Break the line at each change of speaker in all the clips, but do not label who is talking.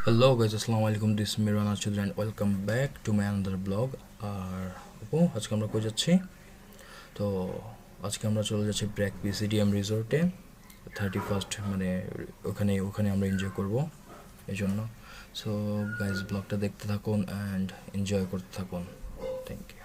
Hello guys, আসসালামু আলাইকুম। This Miran আশুদ and welcome back to my another blog. আর আজকে আমরা কই যাচ্ছি? তো আজকে আমরা চলে যাচ্ছি ব্র্যাক পিসিডিএম রিসোর্টে 31st, মানে ওখানে ওখানে আমরা এনজয় করবো এই জন্য। সো গাইজ, ব্লগটা দেখতে থাকুন অ্যান্ড এনজয় করতে থাকুন। Thank you.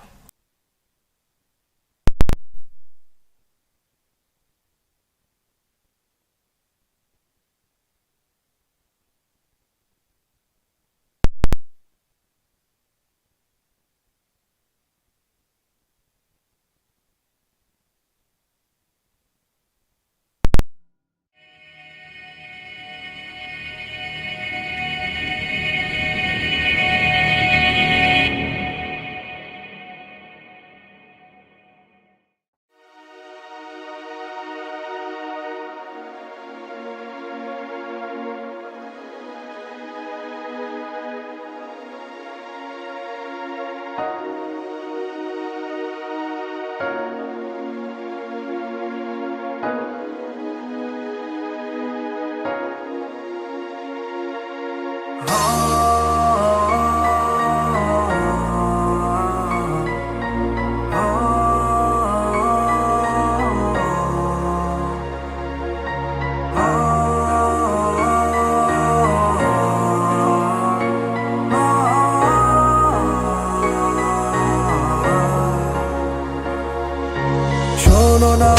শোনো না,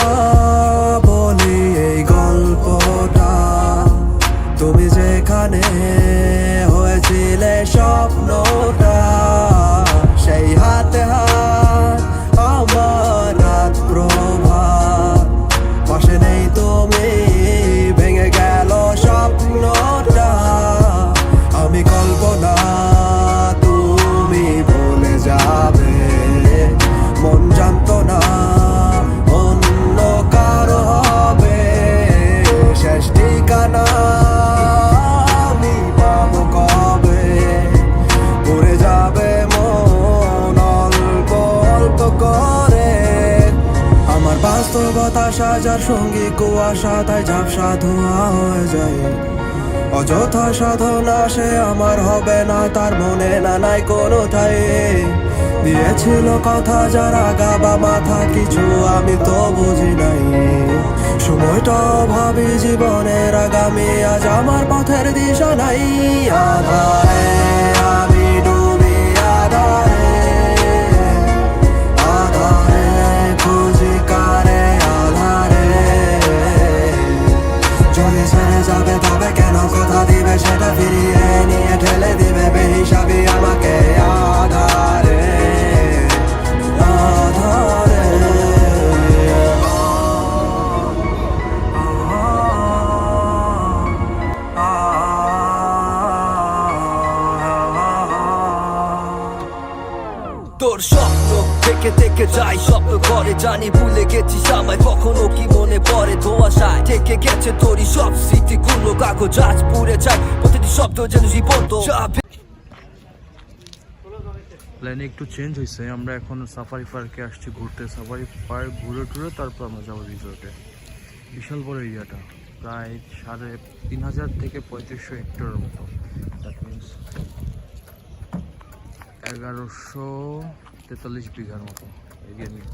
বলি এই গল্পটা। তুমি যেখানে হয়েছিলে স্বপ্নটা, সেই হাতে হাত আমার রাত প্রভাত। পাশে নেই তুমি, ভেঙে গেল স্বপ্নটা। আমি কল্পনা, তুমি ভুলে যাবে। মন জানতো না অন্য কারো হবে শেষ ঠিকানা। আমি পাবো কবে? উড়ে যাবে মন অল্প অল্প করে। আমার বাস্তবতা সাজার সঙ্গী কুয়াশা, তাই ঝাপসা ধোঁয়া হয়ে যায়। অযথা সাধনা সে আমার হবে না, তার মনে না নাই কোনো ঠাই। দিয়েছিল কথা যারা গাবা মাথা, কিছু আমি তো বুঝি নাই। সময়টা ভাবি জীবনের আগামী, আজ আমার পথের দিশা নাই। আধারে আমি ডুবি, আধারে আধারে খুঁজি কারে, আধারে যদি ছেড়ে যাবে তবে কেন কথা দিবে, সেটা ফিরিয়ে নিয়ে ঠেলে দিবে বেহিসাবি আমাকে। আধারে আধারে
তোর স্বপ্ন থেকে থেকে যাই, স্বপ্ন করে জানি ভুলে গেছিস আমায়, কখনো কি মনে পড়ে ধোঁয়াশায় থেকে গেছে তোরই সব স্মৃতিগুলো। কাগজ আজ পুড়ে যায়, প্রতিটি শব্দ যেন জীবন্ত।
প্ল্যান একটু চেঞ্জ হয়েছে, আমরা এখন সাফারি পার্কে আসছি ঘুরতে। সাফারি পার্ক ঘুরে টুরে তারপর আমরা যাবো রিসোর্টে। বিশাল বড় এরিয়াটা, প্রায় 3,500 থেকে 3500 হেক্টরের মতো। দ্যাট মিনস 1143 বিঘার মতো এরিয়া নিয়ে।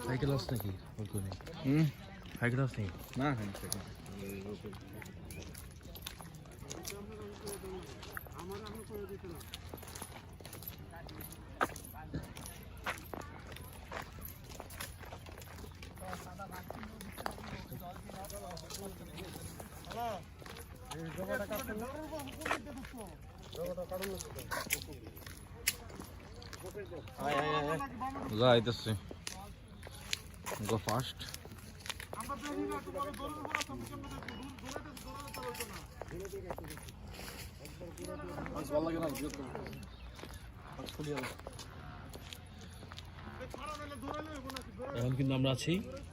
সাইকেল আছে নাকি? সাইকেল আছে নাকি? না, যাইতেছে। Go fast. এখন কিন্তু আমরা আছি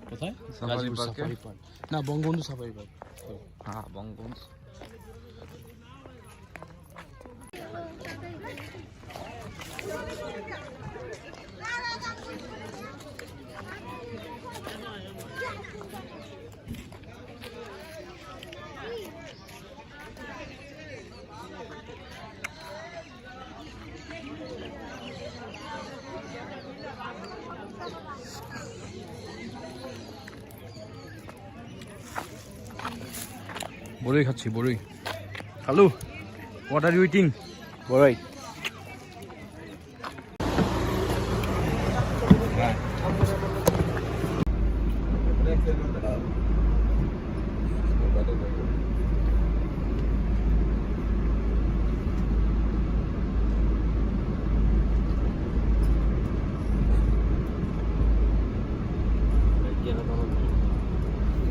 কোথায়?
সাফারি
গাজীপুর
পার্কে।
Safari park. না, বঙ্গবন্ধু সাফারি পার্ক।
হ্যাঁ বঙ্গবন্ধু।
বড়ই খাচ্ছি, বড়ই। Hello, what are you eating? বড়ই।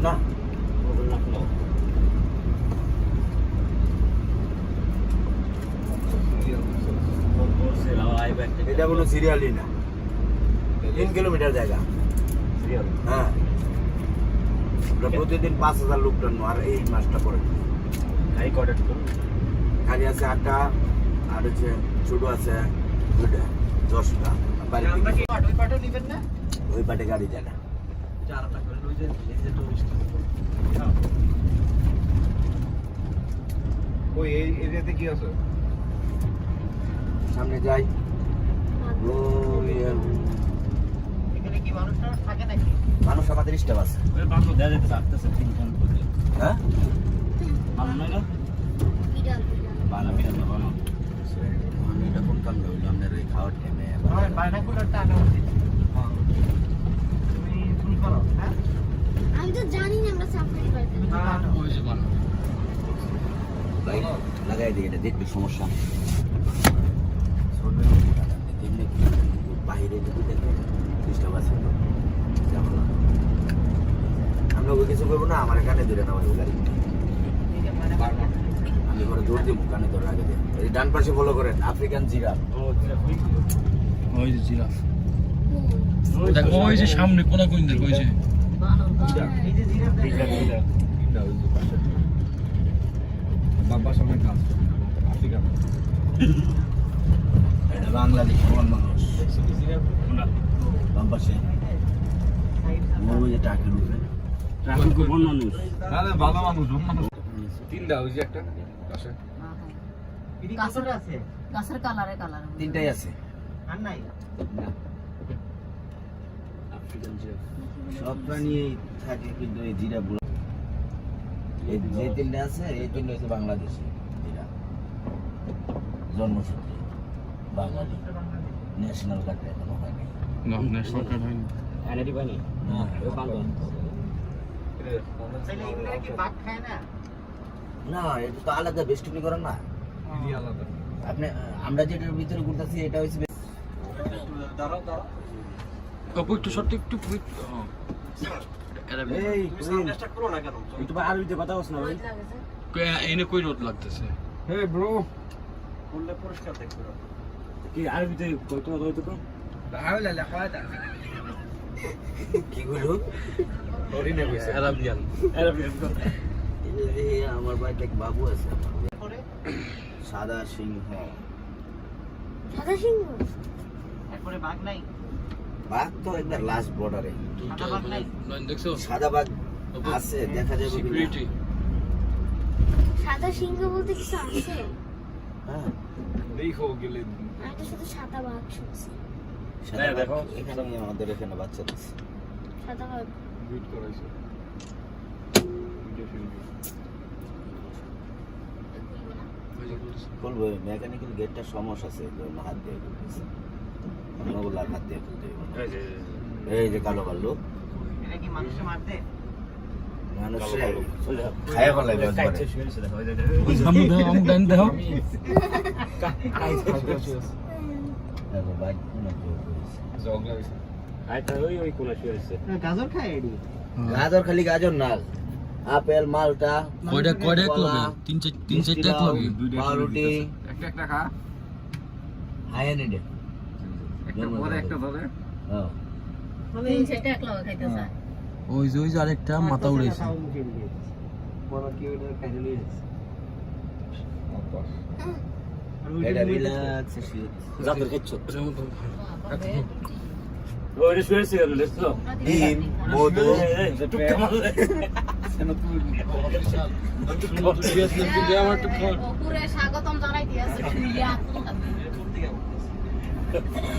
না এটা কোনো সিরিয়ালই না, 3 কিলোমিটার জায়গা। হ্যাঁ, আমরা প্রতিদিন 5,000 লোক টানো, আর এই মাসটা করে গাড়ি আছে 8টা, আর হচ্ছে ছোট আছে 2টা, 10টা। ওই পাটে গাড়ি যায় না।
ওই এই এরিয়াতে কি আছে?
সামনে যাই। মানুষ আমাদের স্টাফ আছে। হ্যাঁ, এটা কোন কাম যাবো আপনার ওই খাওয়ার টাইমে?
আমি তো জানি না আমরা সাফারি পার্কে
লাগাই দিই, এটা দেখবি সমস্যা। বাইরে যদি দেখে ডিস্টার্ব আছে তো যাবো না। আমরা ওই কিছু করবো না, আমার কানে ধরে নেওয়া গাড়ি। আমি পরে জোর দিব কানে ধরে আগে দিয়ে। এই ডান পাশে ফলো করেন, আফ্রিকান জিরাফ।
ওই যে জিরাফ, দেখো ওই যে সামনে কোনা কোন দেখো, ওই যে
বাবা সামনে কাজ আফ্রিকা।
এটা বাংলাদেশ কোন মানুষ বাম পাশে ওই যে টাকের উপরে
আরে ভালো মানুষ, তিনটা ওই যে একটা পাশে।
গাছের কালারে
3টাই আছে।
আর নাই
না, আফ্রিকান জিরাফ সব প্রাণীই থাকে, কিন্তু এই জিরাফ এই যে 3টা আছে, এই 3টা হচ্ছে বাংলাদেশি জিরাফ, জন্মসূত্রে বাঙালি, ন্যাশনাল কার্ড এখনো হয়নি।
না, ন্যাশনাল কার্ড হয়নি।
না,
তাহলে এগুলো কি ভাত খায় না?
না, এটা তো আলাদা বেষ্টনী করেন না
ইনি আলাদা।
আপনি। আমরা যেটার ভিতরে ঘুরতেছি এটা হচ্ছে
অপু একটু সত্যি একটু
এই একটু আরবিতে কথা বলছ না ভাই?
এনে কই রোদ লাগতেছে?
হে ব্রো,
কি আরবিতে কত হইতো তো? কি বলু?
ওরিনে কইছে
আরাবিয়ান।
এই আমার বাড়িতে এক বাবু আছে, সাদা সিংহ।
সাদা সিংহ
এরপরে বাঘ নাই,
বাঘ তো একবার লাস্ট বর্ডারে।
সাদা বাঘ নাই।
দেখছো
সাদা বাঘ আছে, দেখা যাবে কিনা।
সিকিউরিটি।
সাদা সিংহ বলতে কিছু আছে?
হ্যাঁ,
দেখো গেলে
আমি তো শুধু সাদা বাঘ শুনছি।
সাদা বাঘ এখানে আমাদের এখানে বাচ্চা আছে।
সাদা বাঘ
বিট করাইছে ভিডিও শুরু করছে।
বলবো মেকানিক্যাল গেটটা সমস্যা আছে, হাত দিয়ে খুলতেছে, অন্যগুলো হাত দিয়ে খুলতে হবে না। এই যে কালো কালো
এটা কি মানুষে মারতে?
মানুষ খায়া ফেলাই
সামনে দাও, আমি ডান দাও।
দেখো বাইক কোন
জগলা হইছে।
গাজর খায় এডি?
গাজর, খালি গাজর না, আপেল, মালটা,
কয়টা এক
কলা,
লগে? তিন চারটা এক লগে?
পাউরুটি,
একটা একটা খা,
হাই এন্ড
একটা পরে একটা ধরে।
হ্যাঁ,
ওই যে আরেকটা মাথা উড়েছে।
এটা রিল্যাক্স জাতের কিচ্ছু ডিম মধু
স্বাগতম জানাই দিয়েছে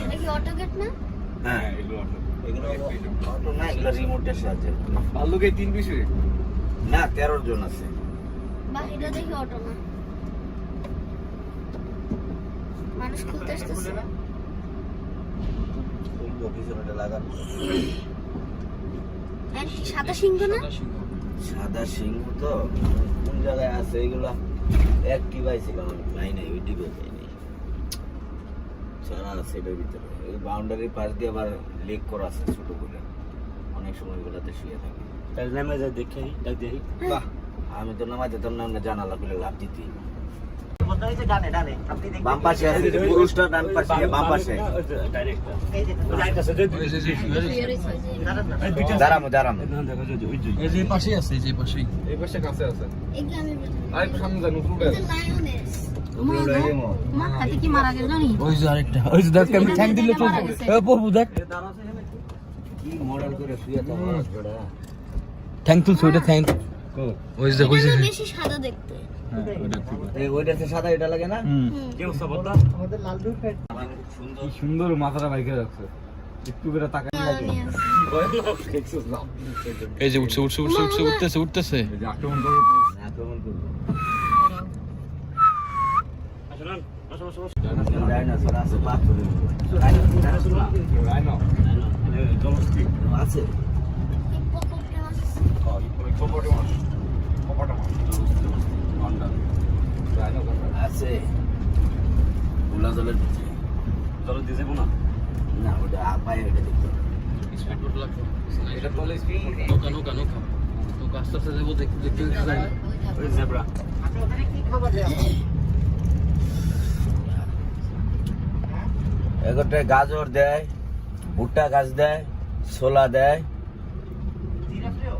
এটা কি অটো গেট না?
হ্যাঁ এগুলো অটো না, এগুলো রিমোটের সাহায্যে।
ভাল্লুকে 3 পিসে
না 13 জন আছে।
বা এটা দেখি অটো না, মানুষ খুলতে আসতেছে।
পিছনে লাগানো
সাদা সিংহ না?
সাদা সিংহ তো কোন জায়গায় আছে এগুলা? অ্যাক্টিভ আইছিল আমি পাই নাই, ওই ডিবে পাই নাই। সারা আছে এটার ভিতরে। এই বাউন্ডারির পাশ দিয়ে আবার লেক করা আছে ছোট করে, অনেক সময় ওগুলাতে শুয়ে থাকে। তাই নামে যা দেখে দেখি। বাহ, আমি তো নামাই যেতাম না, জানালা খুলে লাভ দিতি।
ডানে ডানে আপনি দেখবেন
বাম পাশে আছে পুরুষটা, ডান পাশে বাম পাশে।
এই যে
দাঁড়ামো
এই যে পাশেই আছে, এই যে পাশেই।
এই পাশে কাছে আছে
এটা আমি
আর একটু সামনে যান উপরে
এটা লায়নেস। মা হাতে কি মারা গেল জানি?
ওই যে আরেকটা, ওই যে দেখ আমি ঠ্যাং দিলে চলবে। এ প্রভু দেখ
কি মডেল করে শুয়ে তো জোড়া।
ঠ্যাং তুলছে, ওইটা ঠ্যাং। ওই যে ওই যে
এটা বেশি সাদা দেখতে।
এই ওইটাতে সাদা এটা লাগে না?
আমাদের লাল দুধ খাই
সুন্দর
কি সুন্দর মাথাটা বাইকে রাখছে একটু করে তাকাই
লায়নেস।
এই যে উঠতেছে।
এই যে আক্রমণ করে
আক্রমণ করবে। ডাইনোসর আছে পাথরের উপর। ডাইনোসর না?
রাইনো
আছে।
হিপোপোটামাস।
আছে গোলা জলের ভিতরে। জল দিয়ে যাবো না? না, ওটা পায়ে ওটা দেখতে হবে।
এটা তলে স্পিড
নৌকা আস্তে আস্তে যাবো, দেখতে
ওই জেব্রা।
আচ্ছা ওখানে কি খাবার দেওয়া হয়?
এগোটে গাজর দেয়, ভুট্টা গাছ দেয়, ছোলা দেয়,
জিরাফেও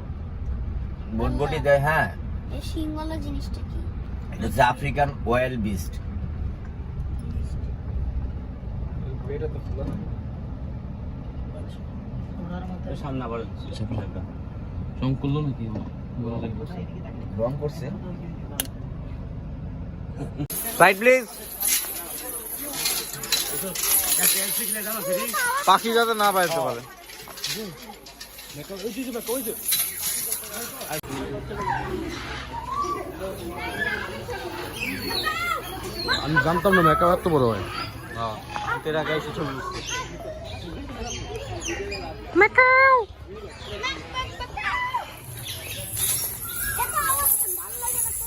বটবটি দেয়। হ্যাঁ,
এই সিংওয়ালা জিনিসটা কি?
এটা হচ্ছে আফ্রিকান ওয়েল বিস্ট।
এটা তো ফুলা
ওনার মধ্যে
সামনে আবার
রং করলো নাকি?
রং করছে। Side please.
পাখি যাতে না বাইতে পারে আমি জানতাম না মেকআপ এত বড় হয়
তেরা গাইছে ছবি।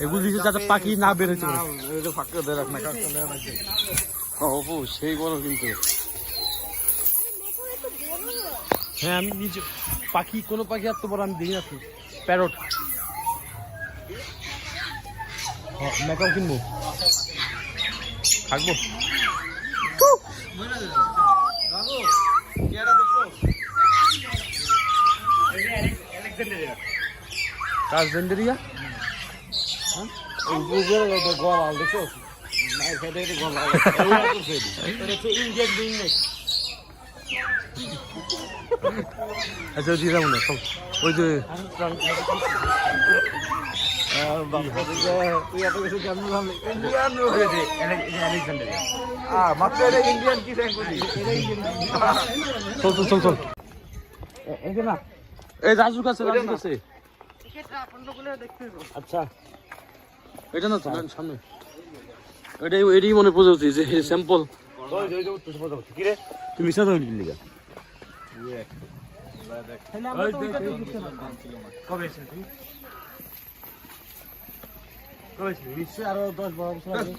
এগুলো দিচ্ছে যাতে পাখি না বেরোচ্ছে ফাঁকা দেয় রাখ মেকআপ অপু সেই বড় কিন্তু হ্যাঁ আমি নিজে পাখি কোনো পাখি এত বড় আমি দেখি না প্যারট মেকআপ কিনবো থাকবো কাজেন্দ্রিয়া গলাল দেখো আচ্ছা দিয়ে যাবো না সব ওই যে চল চল এই রাজুর কাছে আচ্ছা এটা না তো সামনে এটাই মনে পড়ে উঠছে যে স্যাম্পল তুমি মিশা তো লিখা আরো 10-12 বছর আগে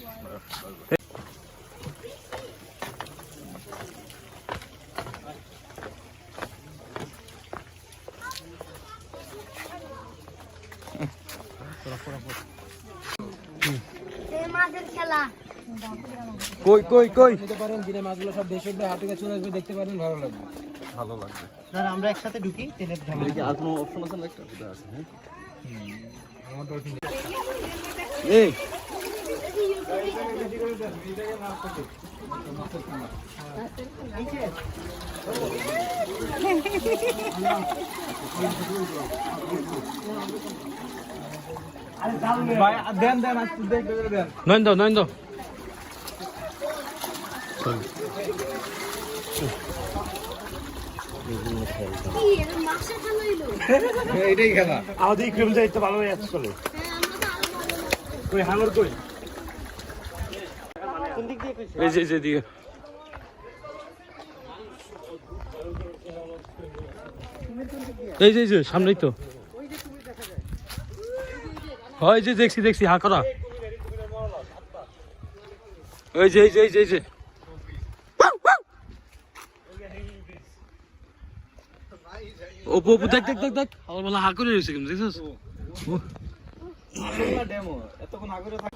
এই মাছের খেলা।
কই কই কই
নিতে পারেন, দিনে মাছগুলো সব দেশের হাটে চলে আসবে, দেখতে পারেন, ভালো লাগবে।
ভালো লাগবে।
স্যার আমরা একসাথে ঢুকি তেলের ঝামেলা।
আর কোনো অপশন আছে না? একটা আছে, হ্যাঁ।
এই
নয়ন দাও নয়ন দাও।
কি এর মাছের খানা হইলো?
এইটাই খেলা। আমাদের ক্রিম যাইতে ভালো হয়ে যাচ্ছে চলে।
হ্যাঁ আমরা তো আরো ভালো।
কই হাঙ্গর কই?
কোন দিক দিয়ে কইছে?
এই যে দিকে এই যে সামনেই তো। হয় যে দেখছি হা করা। এই যে ওপো দেখ আমার বলা হা করে রয়েছে কিন্তু দেখছিস?
ডেমো এতক্ষণ আগে থাকে।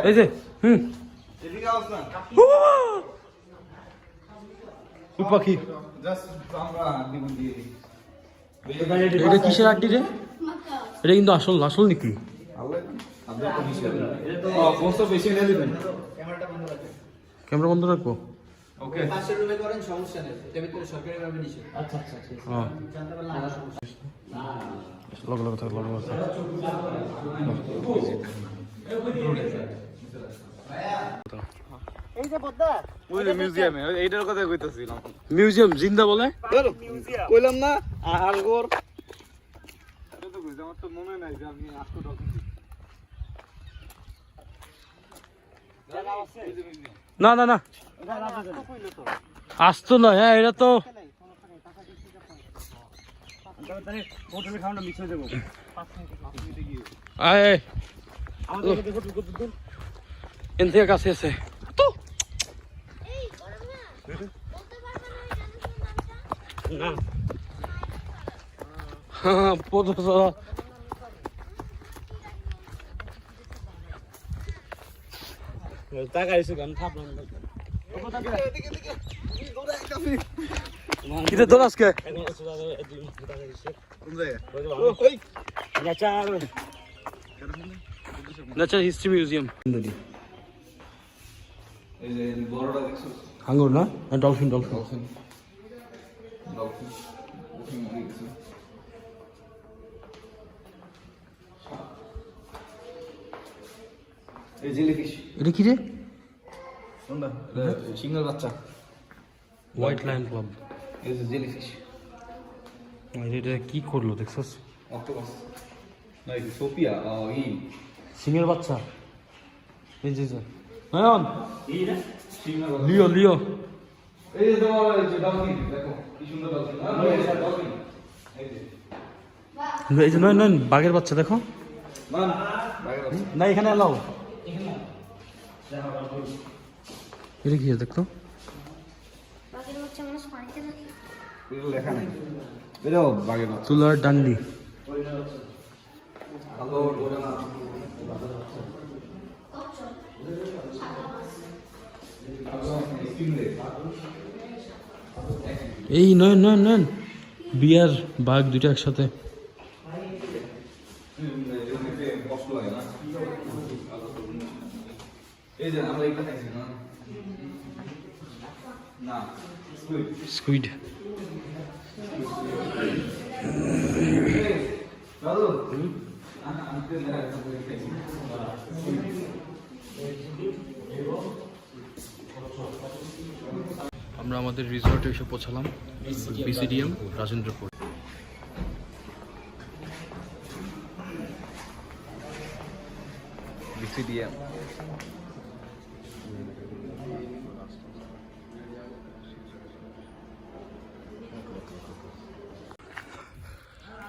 এই যে
এদিকে আস না।
ওই পাখি
জাস্ট আমরা দিবন দিয়ে দিই।
এটা কিসের আড্ডি রে? এটা কিন্তু আসল নাকি?
আপনার তো বেশি হবে। পোস্ট বেশি নিয়ে দিবেন।
ক্যামেরা বন্ধ রাখবো।
ওকে।
পাশের রুমে করেন সমস্যা নেই। এটা ভিতরে সরকারি ভাবে নিছে। আচ্ছা ঠিক আছে।
হ্যাঁ
জানতে পারলে আমার সমস্যা।
লগে থাক।
এই যে বদ্দা
ওই মিউজিয়ামে এইটার কথা কইতাছিলাম।
মিউজিয়াম জিন্দা বলে?
কইলাম না আলগোর। এটা তো কইছি আমার তো মনে নাই যে আমি আসতো তখন।
না আসতো না। হ্যাঁ এটা তো
হোটেলে খাওয়াটা মিস হয়ে যাবো।
আয় এন থেকে কাছে আছে তো।
এই গরম না। বলতে পারবে না জানো নামটা?
হ্যাঁ পদসরা
তাকাইছো গান থাপলাম।
কিতে দৌড় আজকে? Nature history museum.
এই যে বড়টা দেখছো?
হাঙ্গর না? Dolphin
dolphin. এই জেলিফিশ।
এটা কি রে?
কোনটা? সিঙ্গেল বাচ্চা।
White lion club.
এই যে জেলিফিশ।
এটা কি করলো দেখছস?
অক্টোপাস। না সোপিয়া ই
সিংহের বাচ্চা। এই যে নয়ন লিও
এই যে তোমার এই যে ডলফিন দেখো কি সুন্দর ডলফিন। ডলফিন। এই যে
এই যে নয়ন বাঘের বাচ্চা দেখো
মান বাইরে আছে।
না এখানে এলাও। এটা কি দেখতো?
বাকির হচ্ছে মানুষ পানিতে থাকে।
এগুলো লেখা নাই। এটাও বাগের বাচ্চা।
তুলার ডান্ডি।
ভালো ওটা না।
এই নয়ন বিয়ার বাঘ দুইটা একসাথে।
কষ্ট লাগে না। এই যে আমরা এটা খাইছি না। না
স্কুইড।
দাদু
আমরা আমাদের রিসর্টে এসে পৌঁছালাম, বিসিডিএম রাজেন্দ্রপুর।
বিসিডিএম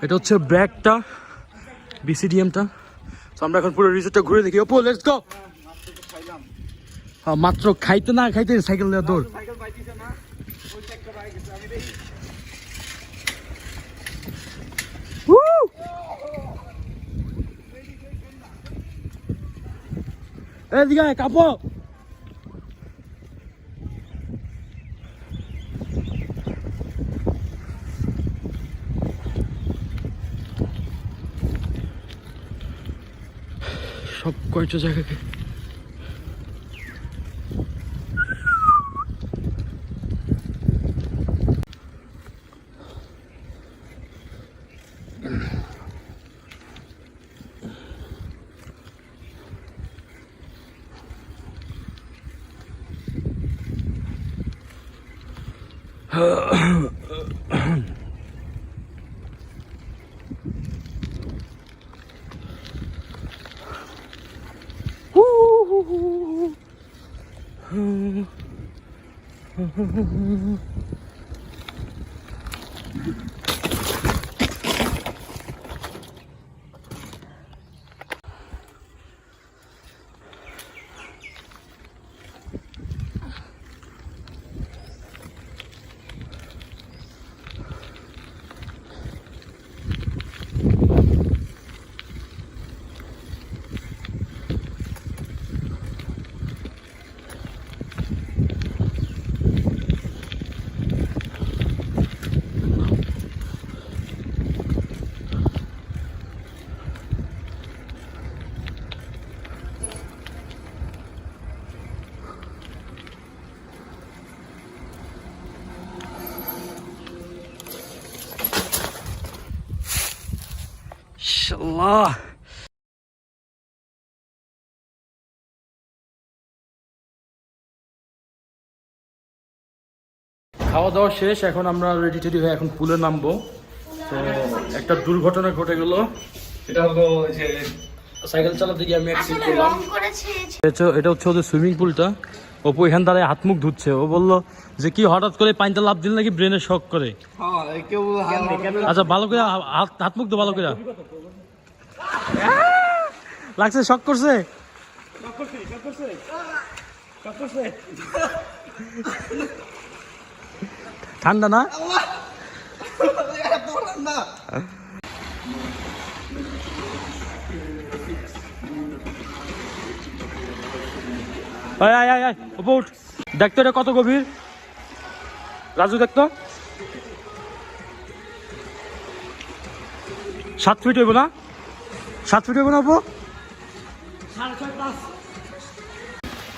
এটা হচ্ছে ব্র্যাকটা, বিসিডিএমটা। তো আমরা এখন পুরো রিসর্টটা ঘুরে দেখি। Oppo let's go. মাত্র খাইতে না খাইতে সাইকেল দেওয়া দৌড়।
সাইকেল পাইতিছে না ওই একটা বাইক আছে আমি দেখি।
এদিকে কাপো। সব কয়টা জায়গাকে ইনশাআল্লাহ। খাওয়া দাওয়া শেষ, এখন আমরা রেডি টেডি হয়ে এখন পুলে নামবো। তো একটা দুর্ঘটনা ঘটে গেল, এটা হলো যে সাইকেল চালাতে গিয়ে আমি অ্যাক্সিডেন্ট করলাম। এটা হচ্ছে ওদের সুইমিং পুলটা। অপু এখান দাঁড়ায় হাত মুখ ধুচ্ছে। ও বললো যে কি হঠাৎ করে পানিটা লাভ দিল নাকি ব্রেনে শক করে। আচ্ছা ভালো করে হাত মুখ তো ভালো করে লাগছে, শক করছে। ঠান্ডা না? দেখতো এটা কত গভীর, রাজু দেখতো 7 ফিট হইব না? 7 ফিট হইব না আপু?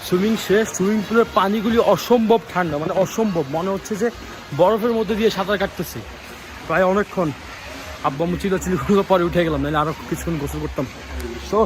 সুইমিং শেষ। সুইমিং পুলের পানিগুলি অসম্ভব ঠান্ডা, মানে অসম্ভব, মনে হচ্ছে যে বরফের মধ্যে দিয়ে সাঁতার কাটতেছি প্রায় অনেকক্ষণ। আব্বা চিলাচিলি পরে উঠে গেলাম, নাহলে আরো কিছুক্ষণ গোসল করতাম। তো